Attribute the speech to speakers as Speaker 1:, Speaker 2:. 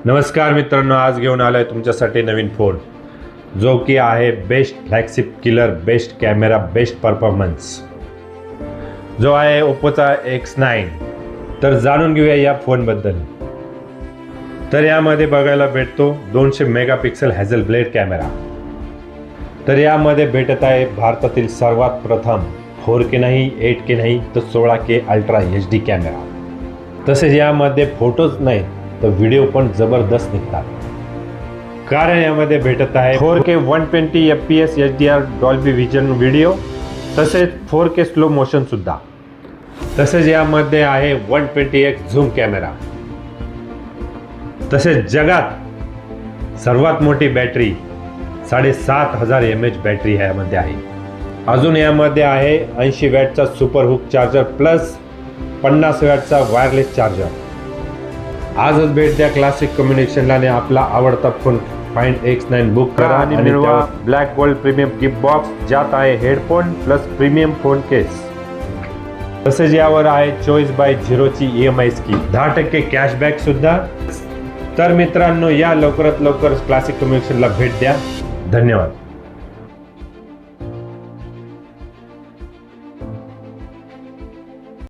Speaker 1: नमस्कार मित्रांनो, आज घेऊन आलोय तुमच्यासाठी नवीन फोन जो की आहे best flagship killer, best camera, best performance जो आहे ओप्पोचा X9। तर जाणून घेऊया या फोनबद्दल। तर यामध्ये बघायला भेटतो 200 मेगापिक्सल हॅझल ब्लेड कॅमेरा। तर यामध्ये भेटत आहे भारतातील सर्वात प्रथम 4K नाही, 8K नाही तर 16K अल्ट्रा HD कॅमेरा। तसेच यामध्ये फोटोज नाही तर व्हिडिओ पण जबरदस्त निघतात, कारण यामध्ये भेटत आहे 4K 120 FPS HDR Dolby vision video, तसेच 4K स्लो मोशन सुद्धा। तसेच यामध्ये आहे 120x झूम कॅमेरा। तसेच जगात सर्वात मोठी बॅटरी 7500 mAh बॅटरी यामध्ये आहे। अजून यामध्ये आहे 80 वॅटचा सुपर हुक चार्जर प्लस 50 वॅटचा वायरलेस चार्जर। आजच भेट द्या क्लासिक कम्युनिकेशनला आणि आपला आवडता फोन फाइंड X9 बुक करा आणि मिळवा black gold premium gift box, ज्यात आहे हेडफोन प्लस प्रीमियम फोन केस। तसेच यावर आहे Choice/0 ची EMI स्कीम, 10% कॅशबॅक सुद्धा। तर मित्रांनो, या लवकरात लवकर क्लासिक कम्युनिकेशनला भेट द्या। धन्यवाद।